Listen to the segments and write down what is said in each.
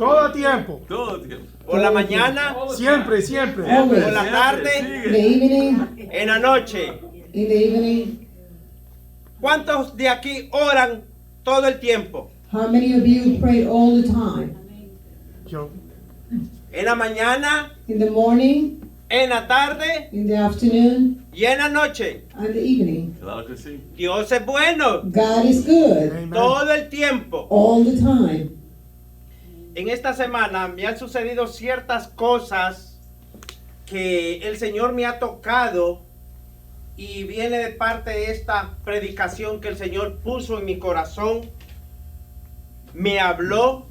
Todo tiempo. Todo tiempo. Por la mañana, Siempre, siempre. Always. por la tarde, In the evening, en la noche. in the evening. ¿Cuántos de aquí oran todo el tiempo? How many of you pray all the time? Yo, En la mañana, In the morning, en la tarde in the afternoon, y en la noche. and the evening. Claro que sí. Dios es bueno God is good amen. todo el tiempo. all the time. En esta semana me han sucedido ciertas cosas que el Señor me ha tocado y viene de parte de esta predicación que el Señor puso en mi corazón. Me habló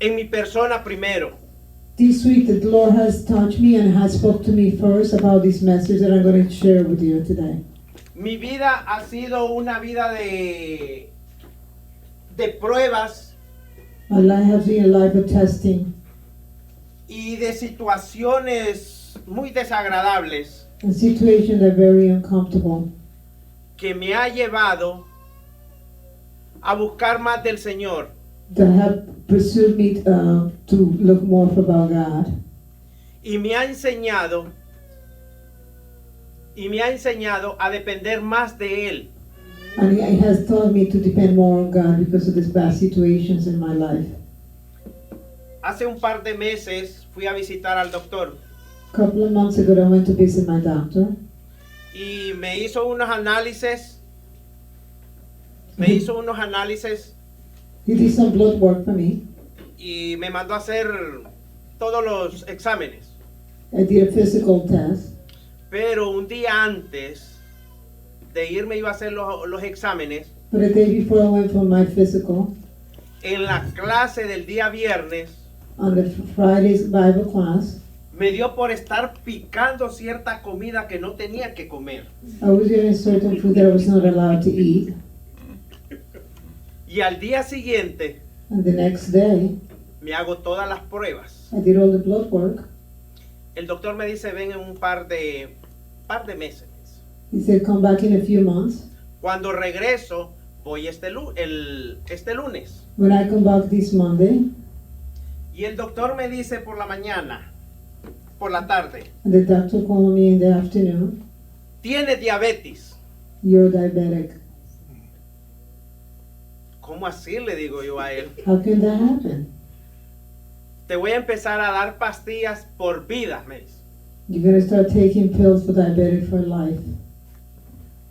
en mi persona primero. This week, the Lord has touched me and has spoke to me first about this message that I'm going to share with you today. Mi vida ha sido una vida de pruebas My life has been a life of testing y de situaciones muy desagradables and situations that are very uncomfortable que me ha llevado a buscar más del Señor. that have pursued me to look more about God. Y me ha enseñado a depender más de Él. And He has taught me to depend more on God because of these bad situations in my life. Hace un par de meses fui a visitar al doctor A couple of months ago, I went to visit my doctor. y me hizo unos análisis. He did some blood work for me. Y me mandó a hacer todos los exámenes. I did a physical test. Pero un día antes de irme iba a hacer los exámenes. But the day before I went for my physical, En la clase del día viernes on the Friday's Bible class, me dio por estar picando cierta comida que no tenía que comer. I was eating certain food that I was not allowed to eat. Y al día siguiente And the next day, me hago todas las pruebas. I did all the blood work. El doctor me dice, ven en un par de meses. He said, come back in a few months. Cuando regreso, voy este lunes. When I come back this Monday, Y el doctor me dice por la mañana, por la tarde, and the doctor called me in the afternoon, tiene diabetes. you're diabetic. ¿Cómo así? Le digo yo a él. How can that happen? Te voy a empezar a dar pastillas por vida, me dice. You're going to start taking pills for diabetic for life.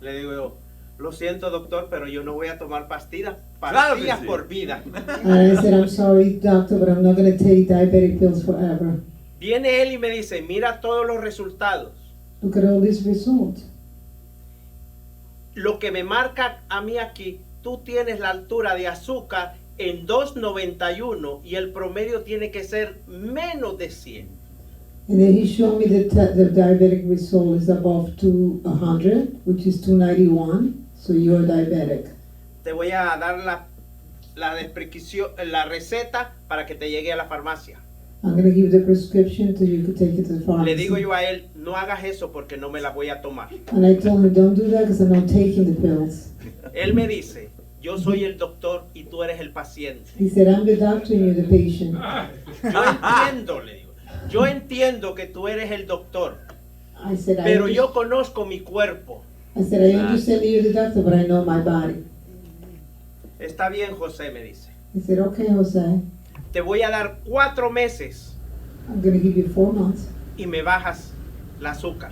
Le digo yo, lo siento doctor, pero yo no voy a tomar pastillas Claro que sí. por vida. And I said, I'm sorry, doctor, but I'm not going to take diabetic pills forever. Viene él y me dice, mira todos los resultados. Look at all these results. Lo que me marca a mí aquí, tú tienes la altura de azúcar en 291 y el promedio tiene que ser menos de 100. And then he showed me the diabetic result is above 200, which is 291. So you're diabetic. Te voy a dar la receta para que te llegue a la farmacia. I'm going to give you the prescription so you could take it to the Le digo pharmacy. yo a él, no hagas eso porque no me la voy a tomar. And I told him, don't do that because I'm not taking the pills. Él me dice, yo soy el doctor y tú eres el paciente. He said, I'm the doctor and you're the patient. Yo entiendo, le digo. Yo entiendo que tú eres el doctor, I said, pero yo conozco mi cuerpo. I understand that you're the doctor, but I know my body. Está bien, José, me dice. He said, okay, Jose, Te voy a dar 4 meses I'm going to give you 4 months. y me bajas el azúcar.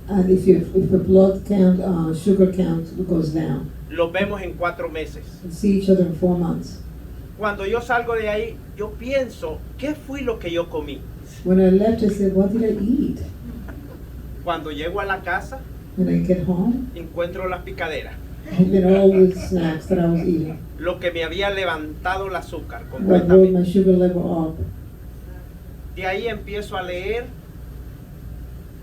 And if the blood count, sugar count goes down, Los vemos en 4 meses. we'll see each other in 4 months. Cuando yo salgo de ahí, yo pienso, ¿qué fue lo que yo comí? When I left, I said, what did I eat? Cuando llego a la casa, When I get home, encuentro las picaderas. and then all the snacks that I was eating. Lo que me había levantado el azúcar That brought completamente. my sugar level up. De ahí empiezo a leer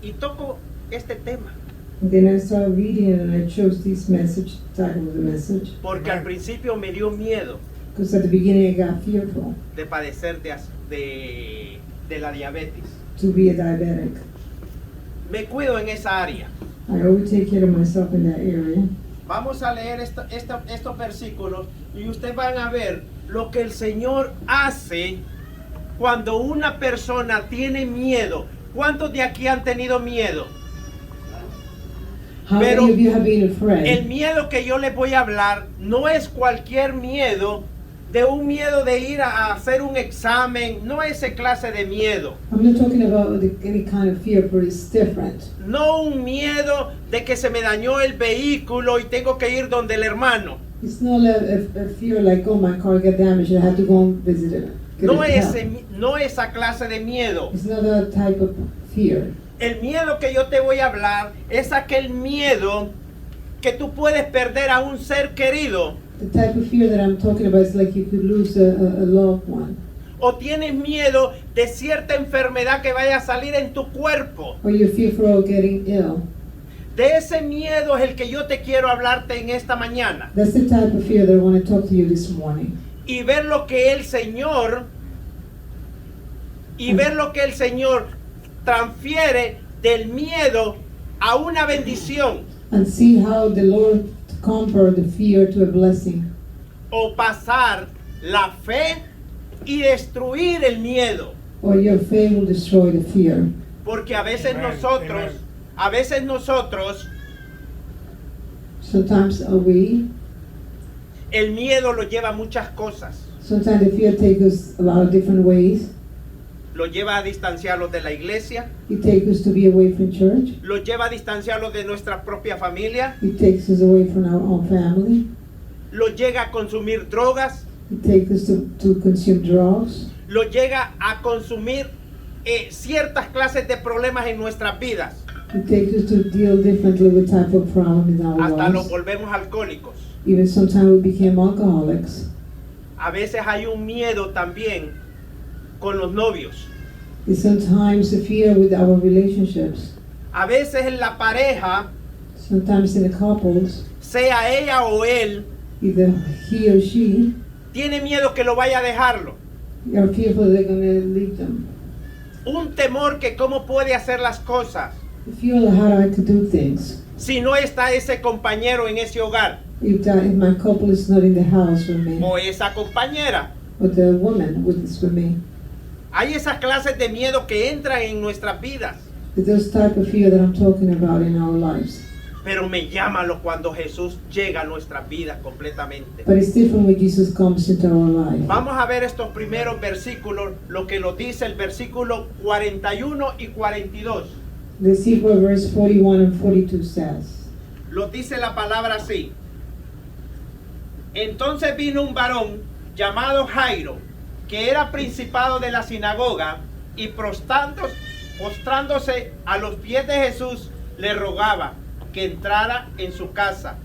y toco este tema. And then I started reading it and I chose this message, title of the message, Porque al principio me dio miedo because at the beginning I got fearful de padecer de la diabetes. to be a diabetic. Me cuido en esa área. I always take care of myself in that area. Vamos a leer estos versículos y ustedes van a ver lo que el Señor hace cuando una persona tiene miedo. ¿Cuántos de aquí han tenido miedo? How Pero many of you have been El afraid? miedo que yo les voy a hablar no es cualquier miedo, de un miedo de ir a hacer un examen, no ese clase de miedo. I'm not talking about any kind of fear, but it's different. No un miedo de que se me dañó el vehículo y tengo que ir donde el hermano. It's not a fear like, oh, my car got damaged, I have to go and visit it. No esa clase de miedo. It's not that type of fear. El miedo que yo te voy a hablar es aquel miedo que tú puedes perder a un ser querido, The type of fear that I'm talking about is like you could lose a loved one. o tienes miedo de cierta enfermedad que vaya a salir en tu cuerpo. Or you're fearful of getting ill. De ese miedo es el que yo te quiero hablarte en esta mañana. That's the type of fear that I want to talk to you this morning. Y ver lo que el Señor transfiere del miedo a una bendición, And see how the Lord convert the fear to a blessing. o pasar la fe y destruir el miedo. Or your faith will destroy the fear. Porque a veces Amen, nosotros, Sometimes el miedo lo lleva a muchas cosas. sometimes the fear takes us a lot of different ways. Lo lleva a distanciarlos de la iglesia, It takes us to be away from church. lo lleva a distanciarlos de nuestra propia familia, It takes us away from our own family. lo llega a consumir drogas, It takes us to consume drugs. lo llega a consumir ciertas clases de problemas en nuestras vidas. It takes us to deal differently with type of problem in our Hasta los lives. volvemos alcohólicos. Even sometimes we became alcoholics. A veces hay un miedo también con los novios. And sometimes the fear with our relationships. A veces en la pareja, Sometimes in the couples, sea ella o él, either he or she tiene miedo que lo vaya a dejarlo. are fearful they're going to leave them. Un temor que cómo puede hacer las cosas They feel how I could do things. si no está ese compañero en ese hogar If my couple is not in the house with me, o esa compañera. or the woman is with me. Hay esas clases de miedo que entran en nuestras vidas, It's those type of fear that I'm talking about in our lives. pero me llámalo cuando Jesús llega a nuestras vidas completamente. But it's different when Jesus comes into our life. Vamos a ver estos primeros versículos, lo que nos dice el versículo 41 y 42. Let's see what verse 41 and 42 says. Lo dice la palabra así. Entonces vino un varón llamado Jairo, que era principado de la sinagoga, y postrándose a los pies de Jesús, le rogaba que entrara en su casa.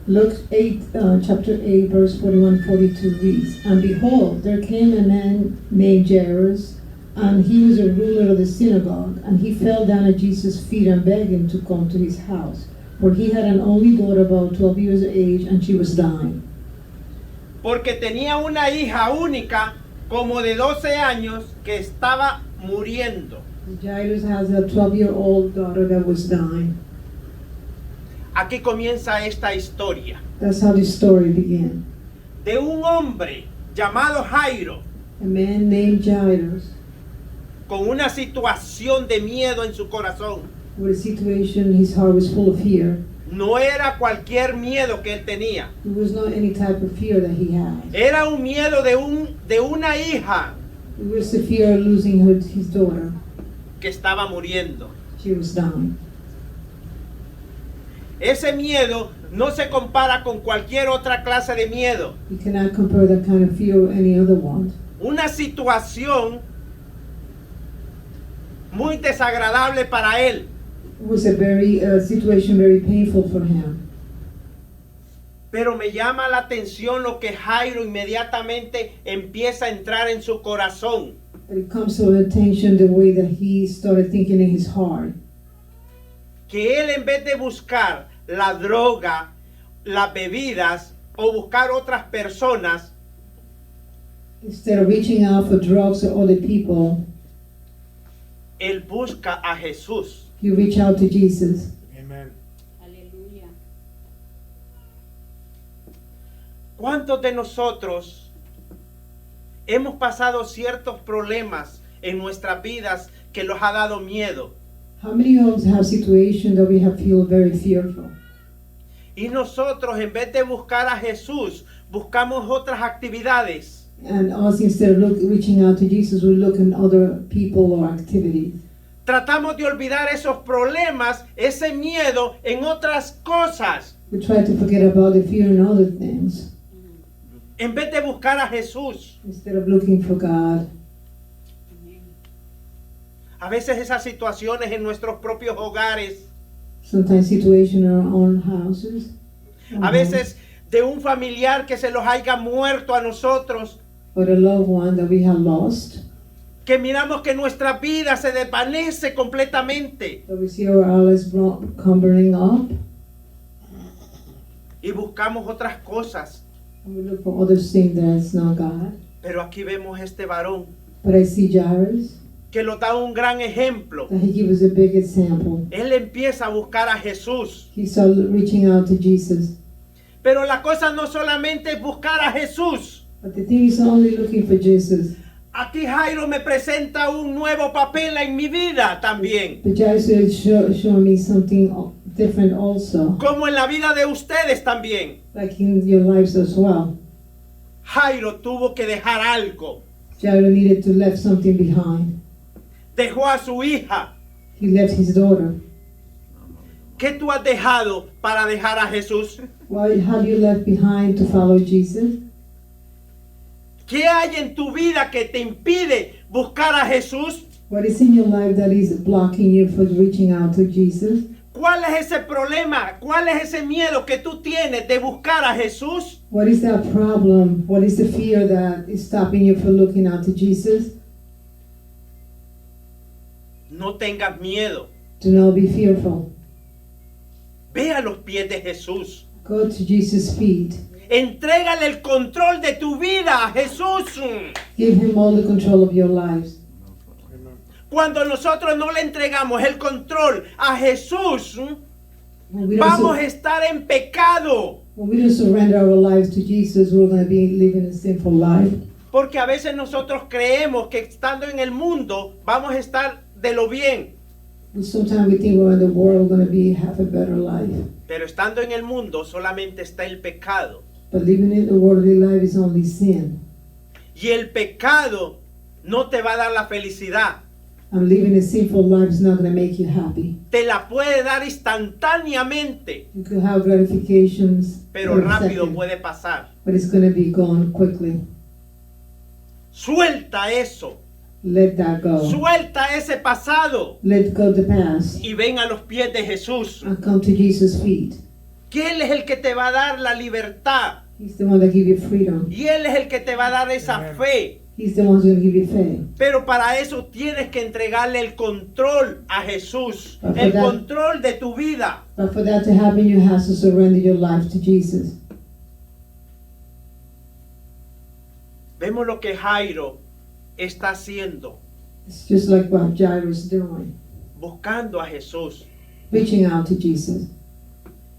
Luke 8, chapter 8, verse 41-42 reads, And behold, there came a man named Jairus, and he was a ruler of the synagogue, and he fell down at Jesus' feet and begged him to come to his house, for he had an only daughter about 12 years of age, and she was dying. Porque tenía una hija única, como de 12 años, que estaba muriendo. Jairus has a 12-year-old daughter that was dying. Aquí comienza esta historia That's how the story began. de un hombre llamado Jairo, A man named Jairus, con una situación de miedo en su corazón. with a situation, his heart was full of fear. No era cualquier miedo que él tenía. It was not any type of fear that he had. Era un miedo de una hija It was the fear of losing his daughter. que estaba muriendo. She was dying. Ese miedo no se compara con cualquier otra clase de miedo. You cannot compare that kind of fear with any other one. Una situación muy desagradable para él. It was a very situation very painful for him. Pero me llama la atención lo que Jairo inmediatamente empieza a entrar en su corazón. But it comes to attention the way that he started thinking in his heart. Que él, en vez de buscar la droga, las bebidas o buscar otras personas, Instead of reaching out for drugs or other people, él busca a Jesús. he reached out to Jesus. Amen. Aleluya. ¿Cuántos de nosotros hemos pasado ciertos problemas en nuestras vidas que nos ha dado miedo? How many of us have situations that we have feel very fearful? Y nosotros, en vez de buscar a Jesús, buscamos otras actividades. And us, instead of reaching out to Jesus, we look at other people or activities. Tratamos de olvidar esos problemas, ese miedo en otras cosas, We try to forget about the fear and other things en vez de buscar a Jesús. instead of looking for God. A veces esas situaciones en nuestros propios hogares, Sometimes situations in our own houses. a veces de un familiar que se los haya muerto a nosotros, Or a loved one that we have lost. que miramos que nuestra vida se desvanece completamente So we see our lives cumbering up. y buscamos otras cosas. And we look for other things that's not God. Pero aquí vemos este varón But I see Jairus, que lo da un gran ejemplo. that he gives a big example. Él empieza a buscar a Jesús. He started reaching out to Jesus. Pero la cosa no solamente es buscar a Jesús. But the thing is only looking for Jesus. Aquí Jairo me presenta un nuevo papel en mi vida también. But Jairus is showing me something different also. Como en la vida de ustedes también. Like in your lives as well. Jairo tuvo que dejar algo. Jairus needed to leave something behind. Dejó a su hija. He left his daughter. ¿Qué tú has dejado para dejar a Jesús? What have you left behind to follow Jesus? ¿Qué hay en tu vida que te impide buscar a Jesús? What is in your life that is blocking you from reaching out to Jesus? ¿Cuál es ese problema? ¿Cuál es ese miedo que tú tienes de buscar a Jesús? What is that problem? What is the fear that is stopping you from looking out to Jesus? No tengas miedo. Do not be fearful. Ve a los pies de Jesús. Go to Jesus' feet. Entrégale el control de tu vida a Jesús. Give him all the control of your lives. Cuando nosotros no le entregamos el control a Jesús, When we, vamos a don't, estar en pecado. when we don't surrender our lives to Jesus, we're going to be living a sinful life. Porque a veces nosotros creemos que estando en el mundo vamos a estar de lo bien. Sometimes we think we're in the world, we're going to have a better life. Pero estando en el mundo solamente está el pecado. But living in the worldly life is only sin. Y el pecado no te va a dar la felicidad. And living a sinful life is not going to make you happy. Te la puede dar instantáneamente, You could have gratifications, pero for a rápido second, puede pasar. but it's going to be gone quickly. Suelta eso. Let that go. Suelta ese pasado. Let go the past Y ven a los pies de Jesús. and come to Jesus' feet. Que Él es el que te va a dar la libertad. He's the one that gives you freedom. Y Él es el que te va a dar esa Amen. fe. He's the one who's going to give you faith. Pero para eso tienes que entregarle el control a Jesús. But for El that- control de tu vida. But for that to happen, you have to surrender your life to Jesus. Vemos lo que Jairo está haciendo. It's just like what Jairus is doing, Buscando a Jesús. reaching out to Jesus.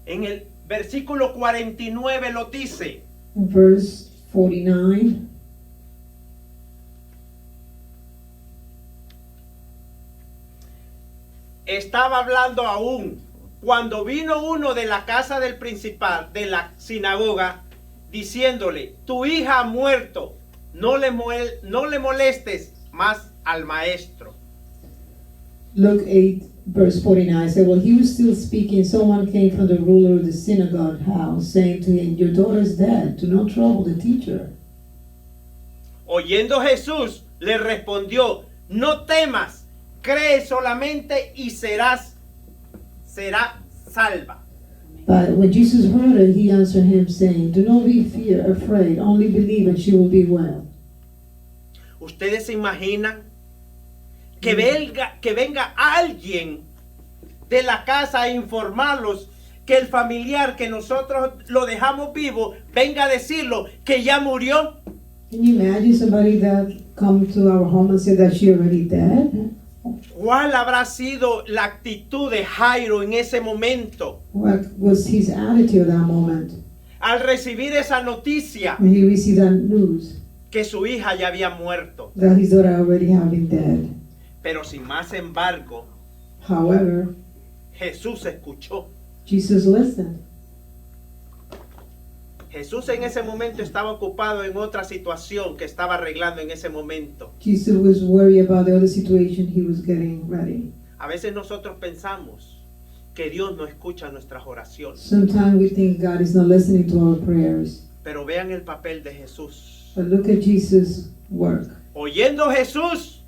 En el versículo 49 lo dice. In verse 49, Estaba hablando aún cuando vino uno de la casa del principal de la sinagoga diciéndole, tu hija ha muerto, no le molestes más al maestro. Luke 8, verse 49 said, while he was still speaking, someone came from the ruler of the synagogue house, saying to him, your daughter is dead. Do not trouble the teacher. Oyendo Jesús, le respondió, no temas, cree solamente y será salva. But when Jesus heard it, he answered him, saying, do not be afraid, only believe and she will be well. ¿Ustedes se imaginan que venga alguien de la casa a informarlos que el familiar que nosotros lo dejamos vivo venga a decirlo que ya murió? Can you imagine somebody that come to our home and say that she already dead? ¿Cuál habrá sido la actitud de Jairo en ese momento? What was his attitude at that moment? al recibir esa noticia when he received that news que su hija ya había muerto. that his daughter already had been dead. Pero sin más embargo, However, Jesús escuchó. Jesus listened. Jesús en ese momento estaba ocupado en otra situación que estaba arreglando en ese momento. Jesus was worried about the other situation he was getting ready. A veces nosotros pensamos que Dios no escucha nuestras oraciones. Sometimes we think God is not listening to our prayers. Pero vean el papel de Jesús. But look at Jesus' work. Oyendo Jesús,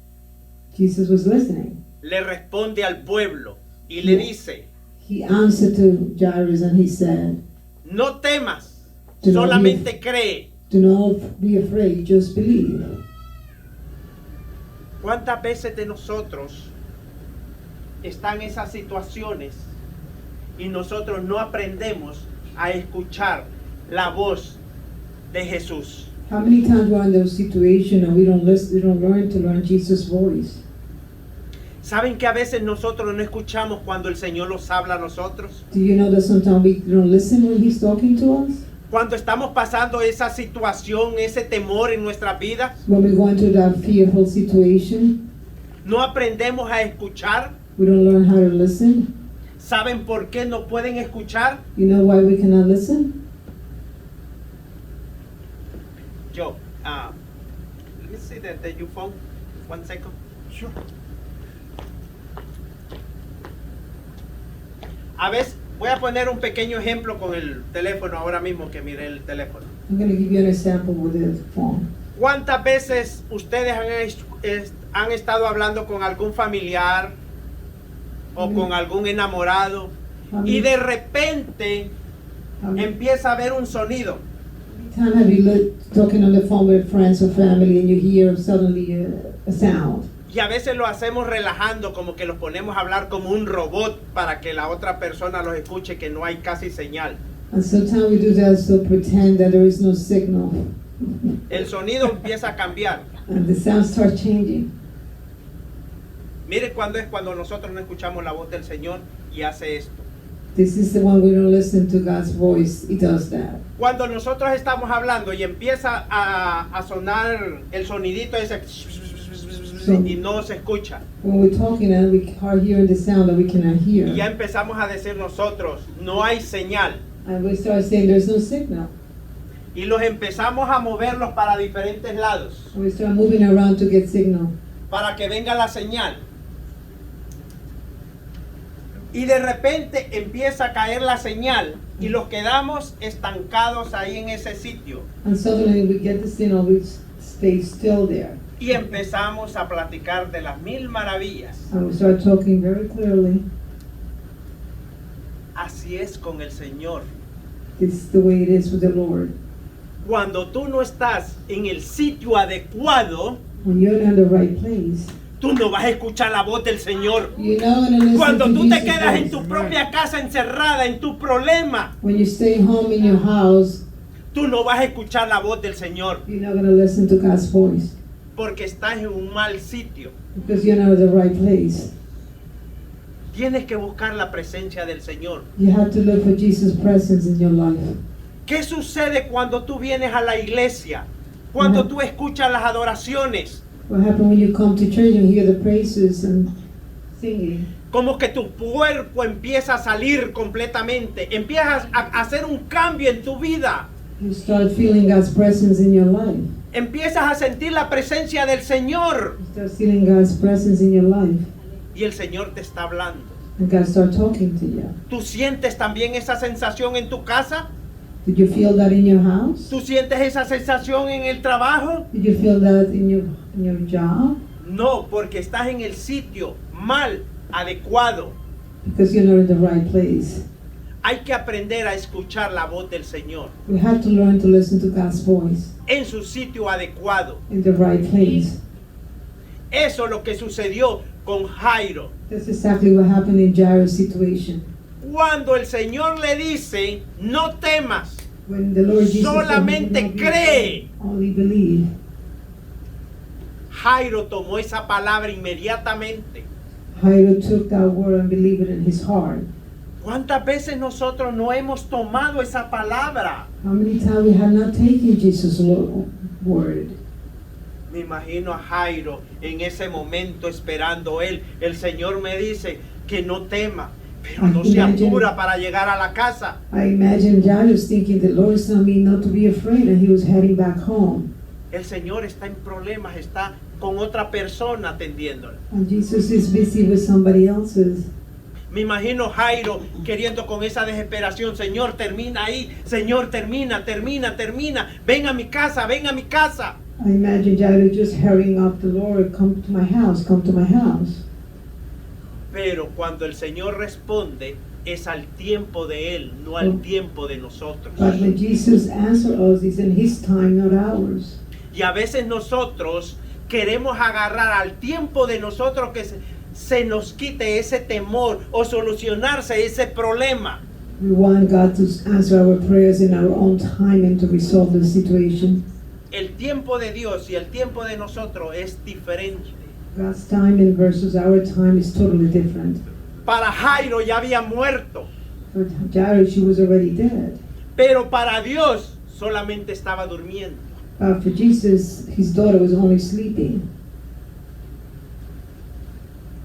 Jesus was listening. le responde al pueblo y le dice, He answered to Jairus and he said, no temas, Do not solamente cree. do not be afraid, just believe. ¿Cuántas veces de nosotros están esas situaciones y nosotros no aprendemos a escuchar la voz de Jesús? How many times we're in those situations and we don't listen, we don't learn to learn Jesus' voice? ¿Saben que a veces nosotros no escuchamos cuando el Señor nos habla a nosotros? Do you know that sometimes we don't listen when He's talking to us? Cuando estamos pasando esa situación, ese temor en nuestras vidas, When we go into that fearful situation, no aprendemos a escuchar. we don't learn how to listen. ¿Saben por qué no pueden escuchar? You know why we cannot listen? Yo, let me see your phone. 1 second. Sure. A veces, voy a poner un pequeño ejemplo con el teléfono ahora mismo que miré el teléfono. I'm going to give you an example with the phone. ¿Cuántas veces ustedes han estado hablando con algún familiar o con algún enamorado y de repente How many empieza a haber un sonido? times have you talking on the phone with friends or family and you hear suddenly a sound? Y a veces lo hacemos relajando, como que los ponemos a hablar como un robot para que la otra persona los escuche, que no hay casi señal. And sometimes we do that to pretend that there is no signal. El sonido empieza a cambiar. And the sound starts changing. Mire cuando es cuando nosotros no escuchamos la voz del Señor y hace esto. This is the one we don't listen to God's voice. He does that. Cuando nosotros estamos hablando y empieza a sonar el sonidito ese y no se escucha. When we're talking and we are hearing the sound that we cannot hear. Y ya empezamos a decir nosotros, no hay señal. And we start saying there's no signal. Y los empezamos a moverlos para diferentes lados, And we start moving around to get signal. para que venga la señal. Y de repente empieza a caer la señal y los quedamos estancados ahí en ese sitio. And suddenly we get the signal, we stay still there. Y empezamos a platicar de las mil maravillas. And we start talking very clearly. Así es con el Señor. This is the way it is with the Lord. Cuando tú no estás en el sitio adecuado, When you're in the right place, tú no vas a escuchar la voz del Señor. you're not going to listen Cuando to tú te Jesus' quedas en voice. tu propia casa encerrada, en tu problema, When you stay home in your house, tú no vas a escuchar la voz del Señor, you're not going to listen to God's voice porque estás en un mal sitio. because you're not in the right place. Tienes que buscar la presencia del Señor. You have to look for Jesus' presence in your life. ¿Qué sucede cuando tú vienes a la iglesia? Cuando tú escuchas las adoraciones, What happens when you come to church and hear the praises and singing? como que tu cuerpo empieza a salir completamente, empiezas a hacer un cambio en tu vida, You start feeling God's presence in your life. empiezas a sentir la presencia del Señor You start feeling God's presence in your life. y el Señor te está hablando. And God start talking to you. ¿Tú sientes también esa sensación en tu casa? Did you feel that in your house? ¿Tú sientes esa sensación en el trabajo? Did you feel that in your job? No, porque estás en el sitio mal adecuado. Because you're not in the right place. Hay que aprender a escuchar la voz del Señor We have to learn to listen to God's voice en su sitio adecuado. in the right place. Eso es lo que sucedió con Jairo. That's exactly what happened in Jairus' situation. Cuando el Señor le dice, no temas, When the Lord Jesus solamente said, cree. only believe. Jairo tomó esa palabra inmediatamente. Jairo took that word and believed it in his heart. ¿Cuántas veces nosotros no hemos tomado esa palabra? How many times we have not taken Jesus' word? Me imagino a Jairo en ese momento esperando él. El Señor me dice que no tema, pero no se apura para llegar a la casa. I imagine Jairus thinking the Lord is telling me not to be afraid, and he was heading back home. El Señor está en problemas, está con otra persona atendiéndolo. And Jesus is busy with somebody else's. Me imagino Jairo queriendo con esa desesperación, Señor, termina ahí, Señor, termina, ven a mi casa, ven a mi casa. I imagine Jairus just hurrying up the Lord, come to my house, come to my house. Pero cuando el Señor responde, es al tiempo de Él, no al tiempo de nosotros. But when Jesus answers us, it's in His time, not ours. Y a veces nosotros queremos agarrar al tiempo de nosotros que se nos quite ese temor o solucionarse ese problema. We want God to answer our prayers in our own time and to resolve the situation. El tiempo de Dios y el tiempo de nosotros es diferente. God's time and versus our time is totally different. Para Jairo ya había muerto, For Jairus, she was already dead. pero para Dios solamente estaba durmiendo. For Jesus, his daughter was only sleeping.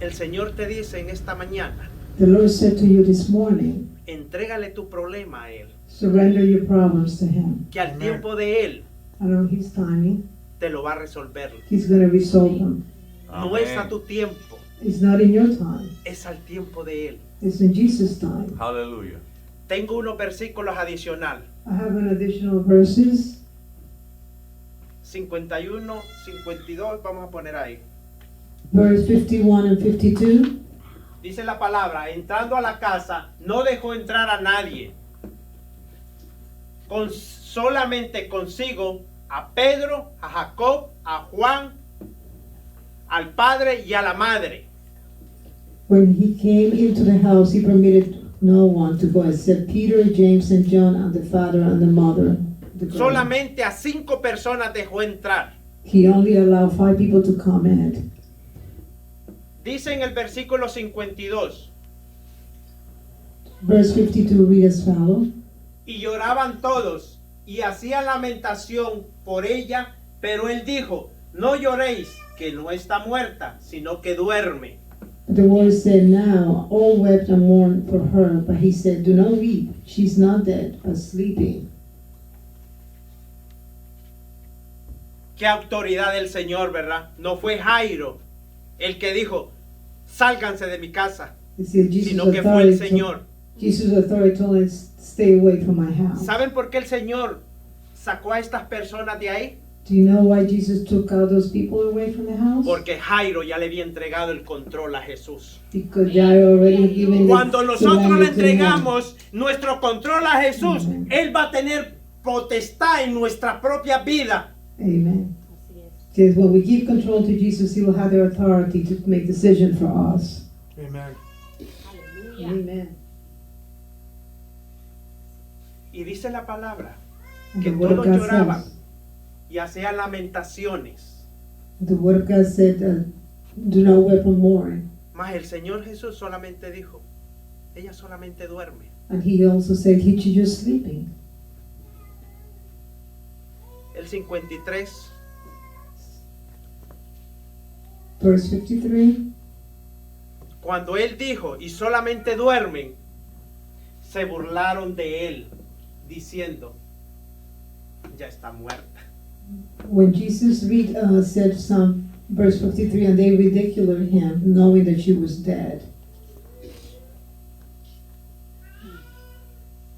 El Señor te dice en esta mañana, The Lord said to you this morning, entrégale tu problema a Él, surrender your problems to Him. que al tiempo de Él And on His timing, te lo va a resolver. He's going to resolve them. No es a tu tiempo, It's not in your time. es al tiempo de Él. It's in Jesus' time. Hallelujah. Tengo unos versículos adicionales, I have an additional verses, 51, 52, vamos a poner ahí. verse 51 and 52. Dice la palabra, entrando a la casa, no dejó entrar a nadie. Solamente consigo a Pedro, a Jacob, a Juan, al padre y a la madre. When he came into the house, he permitted no one to go except Peter, James, and John, and the father and the mother. The girl. Solamente a 5 personas dejó entrar. He only allowed 5 people to come in. Dice en el versículo 52, Verse 52 read as follows. y lloraban todos y hacían lamentación por ella, pero él dijo, no lloréis, que no está muerta, sino que duerme. The word said, now all wept and mourned for her, but he said, do not weep, she's not dead, but sleeping. Qué autoridad del Señor, ¿verdad? No fue Jairo el que dijo, sálganse de mi casa, You see, Jesus' sino que fue el authority, Señor. Jesus' authority told him, stay away from my house. ¿Saben por qué el Señor sacó a estas personas de ahí? Do you know why Jesus took out those people away from the house? Porque Jairo ya le había entregado el control a Jesús. Because Jairo already given Cuando the nosotros le surrender to him. entregamos nuestro control a Jesús, Amen. Él va a tener potestad en nuestra propia vida. Amen. Says when we give control to Jesus, He will have the authority to make decisions for us. Amen. Amen. Y dice la palabra And que the word of todos God lloraban says, y hacían lamentaciones. the word of God said, do not weep or mourn. Mas el Señor Jesús solamente dijo, ella solamente duerme. And He also said, she's just sleeping. El 53, Verse 53. cuando Él dijo, y solamente duermen, se burlaron de Él, diciendo, ya está muerta. When Jesus said some, verse 53, and they ridiculed Him, knowing that she was dead.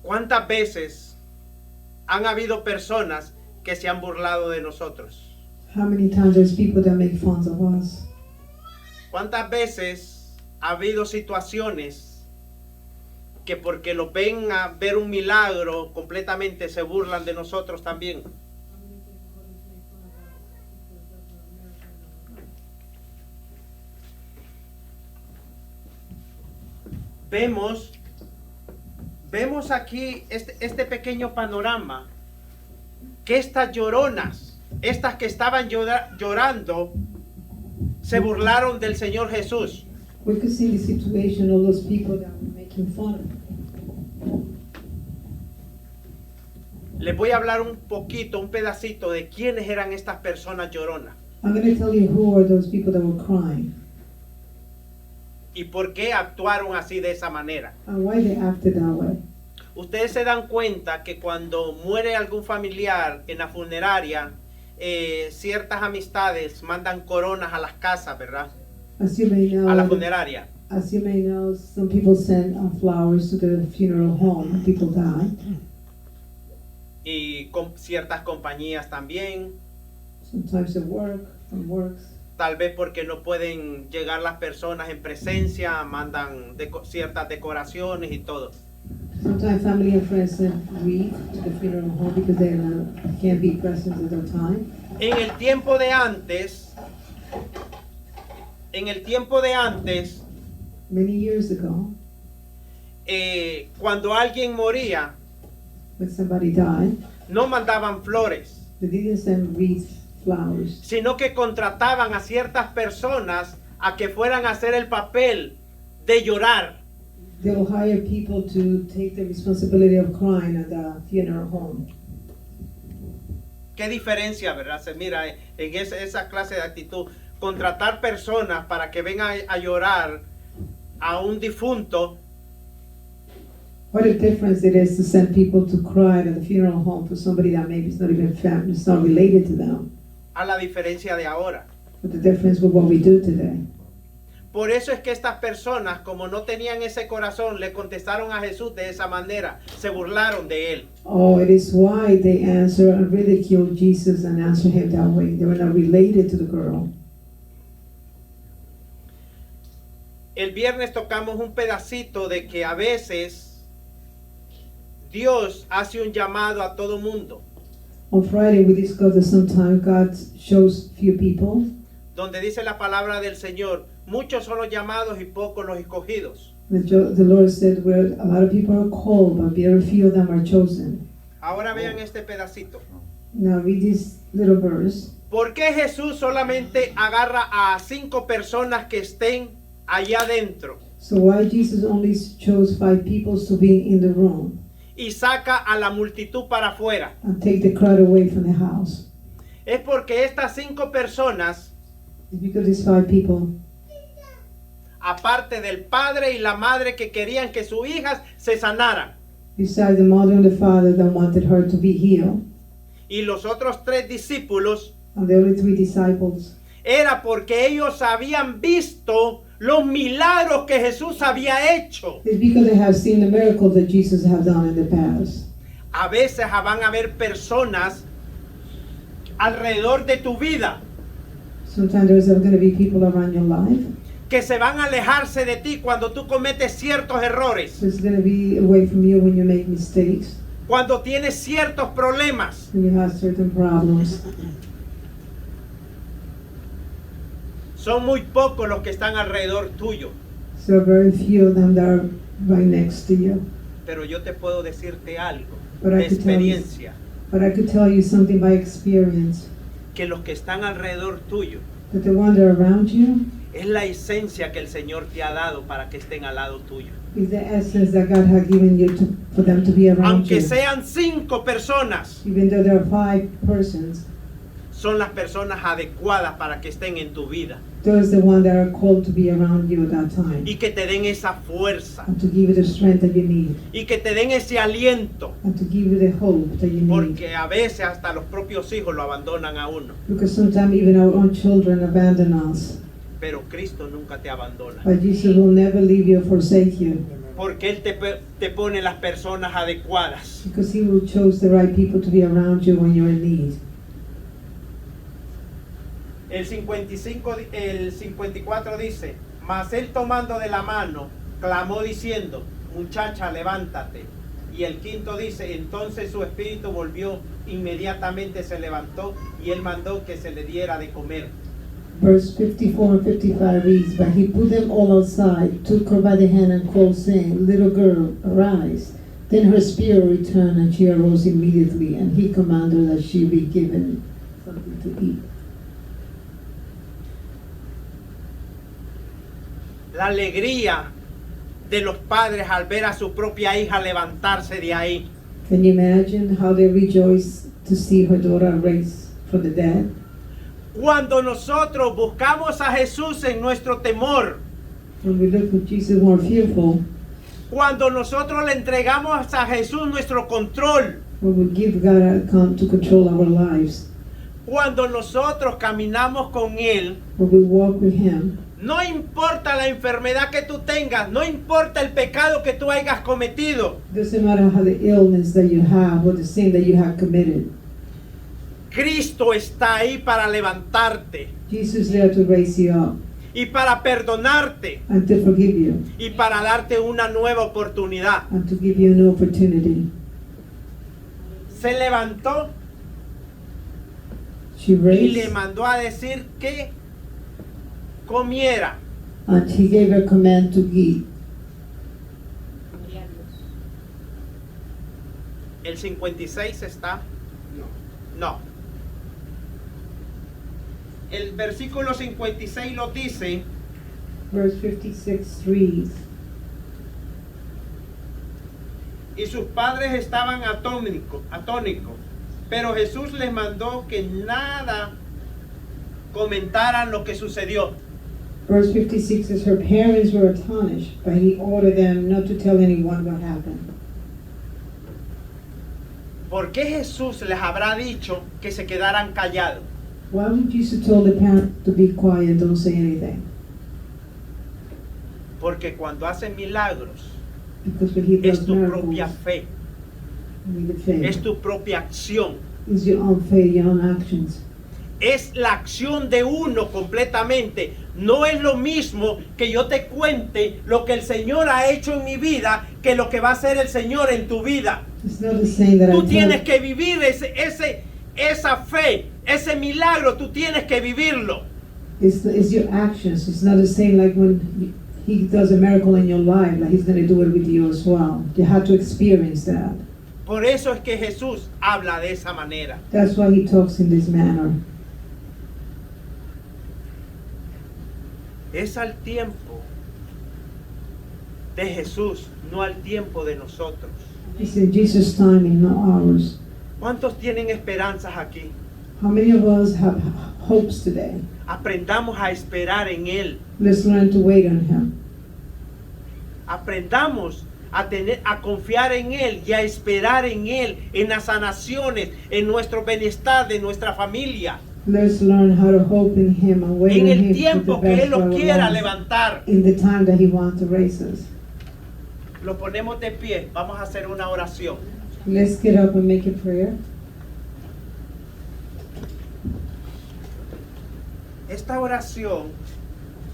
¿Cuántas veces han habido personas que se han burlado de nosotros? How many times there's people that make fun of us? ¿Cuántas veces ha habido situaciones que porque lo ven a ver un milagro completamente se burlan de nosotros también? Vemos aquí este pequeño panorama, que estas lloronas, estas que estaban llorando, se burlaron del Señor Jesús. We could see the situation of those people that were making fun of Him. Les voy a hablar un poquito, un pedacito de quiénes eran estas personas lloronas I'm going to tell you who are those people that were crying y por qué actuaron así de esa manera. and why they acted that way. Ustedes se dan cuenta que cuando muere algún familiar en la funeraria, ciertas amistades mandan coronas a las casas, ¿verdad? As you may A la know, funeraria. as you may know, some people send flowers to the funeral home when people die. Y con ciertas compañías también, Sometimes at work, from works. tal vez porque no pueden llegar las personas en presencia, mandan ciertas decoraciones y todo. Sometimes family and friends send wreath to the funeral home because they can't be present at the time. En el tiempo de antes, Many years ago, cuando alguien moría, when somebody died, no mandaban flores, they didn't send wreath flowers. sino que contrataban a ciertas personas a que fueran a hacer el papel de llorar. They will hire people to take the responsibility of crying at the funeral home. Qué diferencia, ¿verdad? Se mira en esa clase de actitud. Contratar personas para que vengan a llorar a un difunto, What a difference it is to send people to cry at the funeral home for somebody that maybe is not even family, it's not related to them. a la diferencia de ahora. But the difference with what we do today. Por eso es que estas personas, como no tenían ese corazón, le contestaron a Jesús de esa manera. Se burlaron de él. Oh, it is why they answer and ridicule Jesus and answer him that way. They were not related to the girl. El viernes tocamos un pedacito de que a veces Dios hace un llamado a todo mundo, On Friday, we discussed that sometimes God shows few people, donde dice la palabra del Señor, muchos son los llamados y pocos los escogidos. the Lord said where a lot of people are called, but very few of them are chosen. Ahora vean este pedacito. Now read this little verse. ¿Por qué Jesús solamente agarra a 5 personas que estén allá adentro So why Jesus only chose 5 people to be in the room y saca a la multitud para afuera? and take the crowd away from the house? Es porque estas 5 personas, It's because these 5 people, aparte del padre y la madre que querían que sus hijas se sanaran, besides the mother and the father that wanted her to be healed, y los otros 3 discípulos, and the only 3 disciples, era porque ellos habían visto los milagros que Jesús había hecho. it's because they have seen the miracles that Jesus have done in the past. A veces van a haber personas alrededor de tu vida Sometimes there's going to be people around your life que se van a alejarse de ti cuando tú cometes ciertos errores, that's going to be away from you when you make mistakes, cuando tienes ciertos problemas. when you have certain problems. Son muy pocos los que están alrededor tuyo, So very few of them that are right next to you. pero yo te puedo decirte algo But I de could tell you- experiencia, But I could tell you something by experience, que los que están alrededor tuyo that the ones that are around you es la esencia que el Señor te ha dado para que estén al lado tuyo. is the essence that God has given you for them to be around Aunque you. sean 5 personas, Even though there are 5 persons, son las personas adecuadas para que estén en tu vida those the ones that are called to be around you at that time, y que te den esa fuerza and to give you the strength that you need, y que te den ese aliento, and to give you the hope that you need. porque a veces hasta los propios hijos lo abandonan a uno, Because sometimes even our own children abandon us, pero Cristo nunca te abandona, but Jesus will never leave you or forsake you, porque Él te pone las personas adecuadas. because He will choose the right people to be around you when you're in need. El 54 dice, mas Él tomando de la mano, clamó diciendo, muchacha, levántate. Y el 5 dice, entonces su espíritu volvió, inmediatamente se levantó y Él mandó que se le diera de comer. Verse 54 and 55 reads, but he put them all outside, took her by the hand and called, saying, little girl, arise. Then her spirit returned, and she arose immediately, and he commanded that she be given something to eat. La alegría de los padres al ver a su propia hija levantarse de ahí. Can you imagine how they rejoiced to see her daughter raised from the dead? Cuando nosotros buscamos a Jesús en nuestro temor, When we look at Jesus more fearful, cuando nosotros le entregamos a Jesús nuestro control, when we give God a account to control our lives, cuando nosotros caminamos con Él, when we walk with Him, no importa la enfermedad que tú tengas, no importa el pecado que tú hayas cometido, doesn't matter how the illness that you have or the sin that you have committed, Cristo está ahí para levantarte Jesus is there to raise you up y para perdonarte and to forgive you y para darte una nueva oportunidad. and to give you an opportunity. Se levantó She y le raised mandó a decir que comiera. and He gave her command to eat. ¿El 56 está? No. El versículo 56 lo dice: Verse 56 reads, y sus padres estaban atónicos, pero Jesús les mandó que nada comentaran lo que sucedió. Verse 56 says, her parents were astonished, but He ordered them not to tell anyone what happened. ¿Por qué Jesús les habrá dicho que se quedaran callados? Why would Jesus tell the parents to be quiet, don't say anything? Porque cuando hacen milagros Because when He es does tu miracles, propia fe, we need faith. es tu propia acción, It's your own faith, your own actions. es la acción de uno completamente. No es lo mismo que yo te cuente lo que el Señor ha hecho en mi vida que lo que va a hacer el Señor en tu vida. It's not the same that Tú I tienes tell. que vivir esa fe, ese milagro, tú tienes que vivirlo. It's your actions. It's not the same like when He does a miracle in your life, like He's going to do it with you as well. You have to experience that. Por eso es que Jesús habla de esa manera. That's why He talks in this manner. Es al tiempo de Jesús, no al tiempo de nosotros. It's in Jesus' timing, not ours. ¿Cuántos tienen esperanzas aquí? How many of us have hopes today? Aprendamos a esperar en Él. Let's learn to wait on Him. Aprendamos a confiar en Él y a esperar en Él, en las sanaciones, en nuestro bienestar de nuestra familia, Let's learn how to hope in Him and wait en on el Him for the tiempo que best Él for lo our quiera lives, levantar. in the time that He wants to raise us. Lo ponemos de pie, vamos a hacer una oración. Let's get up and make a prayer. Esta oración,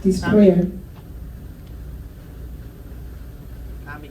This Amén. prayer, Amén.